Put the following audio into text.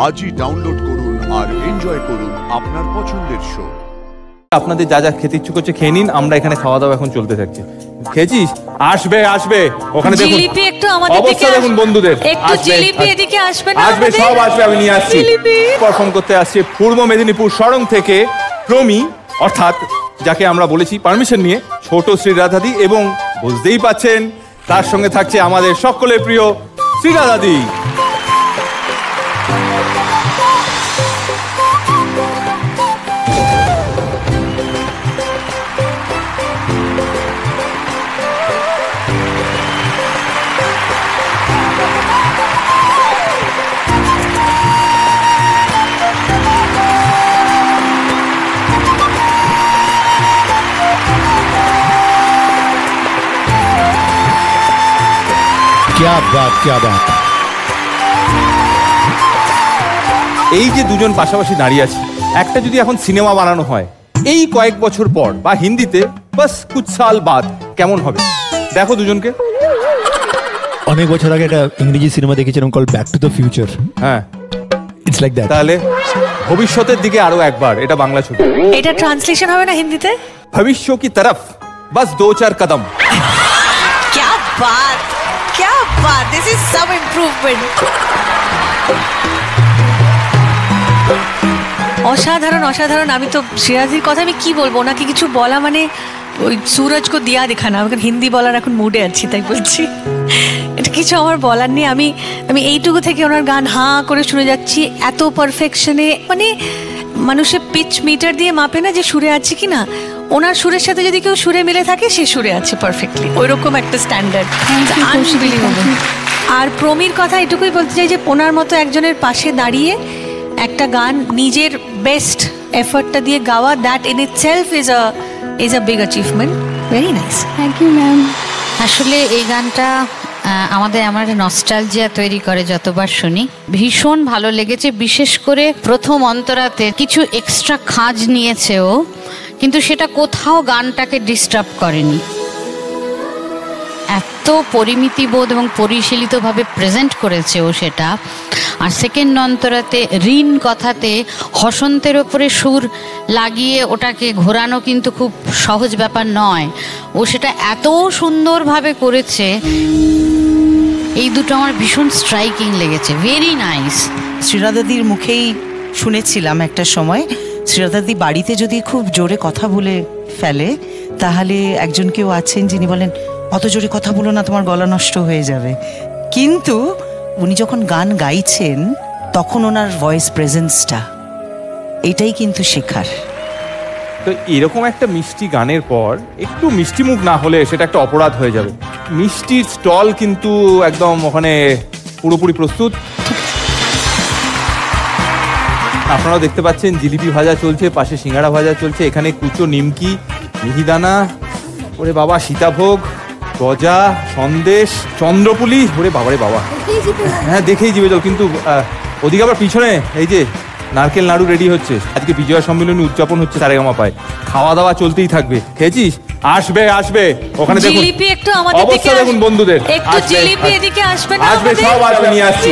আজই ডাউনলোড করুন আর এনজয় করুন আপনার পছন্দের শো। আপনাদের যা যা খেতে ইচ্ছুক হচ্ছে খেয়ে নিন, আমরা এখানে খাওয়া দাওয়া এখন চলতে থাকছে। খেয়েছিস? আসবে আসবে, ওখানে দেখুন জিলিপি একটু আমাদের অবস্থা দেখুন বন্ধুদের। একটু জিলিপি এদিকে আসবে না? আসবে, সব আসবে, আমি নিয়ে আসছি। পারফর্ম করতে আসছে পূর্ব মেদিনীপুর সরং থেকে প্রমি, অর্থাৎ যাকে আমরা বলেছি পারমিশন নিয়ে ছোট শ্রীরাধাদি, এবং বুঝতেই পাচ্ছেন তার সঙ্গে থাকছে আমাদের সকলের প্রিয় শ্রীরাধাদি। क्या बात, क्या बात। এই যে দুজন পাশাপাশি দাঁড়িয়ে আছে, একটা যদি এখন সিনেমা বানানো হয় এই কয়েক বছর পর বা হিন্দিতে বাস কুছ সাল বাদ, কেমন হবে? দেখো দুজনকে। অনেক বছর আগে একটা ইংরেজি সিনেমা দেখেছিলাম call back to the future. হ্যাঁ, ইটস লাইক দ্যাট। তাহলে ভবিষ্যতের দিকে আরো একবার, এটা বাংলা ছবি। এটা ট্রান্সলেশন হবে না হিন্দিতে? ভবিষ্য কি তরফ বাস দো চার কদম। क्या बात, क्या बात, दिस इज सम इम्प्रूवमेंट। অসাধারণ অসাধারণ। আমি তো শ্রেয়াজির কথা আমি কি বলবো, ওনাকে কিছু বলা মানে ওই সুরজ কো দিয়া দেখানা। আমি হিন্দি বলার এখন মুডে আছি তাই বলছি, এটা কিছু আমার বলার নেই। আমি এইটুকু থেকে ওনার গান হাঁ করে শুনে যাচ্ছি, এত পারফেকশনে, মানে মানুষের পিচ মিটার দিয়ে মাপে না যে সুরে আছে কি না, ওনার সুরের সাথে যদি কেউ সুরে মিলে থাকে সে সুরে আছে পারফেক্টলি, ওইরকম একটা স্ট্যান্ডার্ড, আনবিলিভেবল। আর প্রমির কথা এটুকুই বলতে চাই যে ওনার মতো একজনের পাশে দাঁড়িয়ে একটা গান নিজের বেস্ট এফর্টটা দিয়ে গাওয়া, that in itself is a big achievement. Very nice, thank you ma'am. আসলে এই গানটা আমার নস্টালজিয়া তৈরি করে যতবার শুনি। ভীষণ ভালো লেগেছে, বিশেষ করে প্রথম অন্তরাতে কিছু এক্সট্রা খাঁজ নিয়েছে ও, কিন্তু সেটা কোথাও গানটাকে ডিস্টার্ব করেনি। এত পরিমিতিবোধ এবং পরিশীলিতভাবে প্রেজেন্ট করেছে ও সেটা। আর সেকেন্ড অন্তরাতে ঋণ কথাতে হসন্তের ওপরে সুর লাগিয়ে ওটাকে ঘোরানো কিন্তু খুব সহজ ব্যাপার নয়, ও সেটা এত সুন্দরভাবে করেছে। এই দুটো আমার ভীষণ স্ট্রাইকিং লেগেছে, ভেরি নাইস। শ্রীরাধাদির মুখেই শুনেছিলাম একটা সময়, শ্রীরাধাদি বাড়িতে যদি খুব জোরে কথা বলে ফেলে তাহলে একজন কেউ আছেন যিনি বলেন অত জোরে কথা বলো না, তোমার গলা নষ্ট হয়ে যাবে। কিন্তু উনি যখন গান গাইছেন তখন ওনার ভয়েস প্রেজেন্সটা, এটাই কিন্তু শেখার। তো এরকম একটা মিষ্টি গানের পর একটু মিষ্টি মুখ না হলে সেটা একটা অপরাধ হয়ে যাবে। মিষ্টির স্টল কিন্তু একদম ওখানে পুরোপুরি প্রস্তুত। আপনারাও দেখতে পাচ্ছেন জিলিপি ভাজা চলছে, পাশে সিঙ্গাড়া ভাজা চলছে, এখানে কুচো নিমকি, মিহিদানা, ওরে বাবা সীতাভোগ, গজা, সন্দেশ, চন্দ্রপুলি, ওরে বাবারে বাবা, হ্যাঁ দেখেই জিভে জল। কিন্তু ওদিকে আবার পিছনে এই যে নারকেল নাড়ু রেডি হচ্ছে, আজকে বিজয়া সম্মেলনী উদযাপন হচ্ছে সারেগামাপায়, খাওয়া দাওয়া চলতেই থাকবে। খেয়েছিস? আসবে আসবে, ওখানে দেখুন জিলিপি একটু আমাদের অবস্থা দেখুন বন্ধুদের। একটু জিলিপি এদিকে আসবে না? আসবে, সব আসবে, নিয়ে আসছি।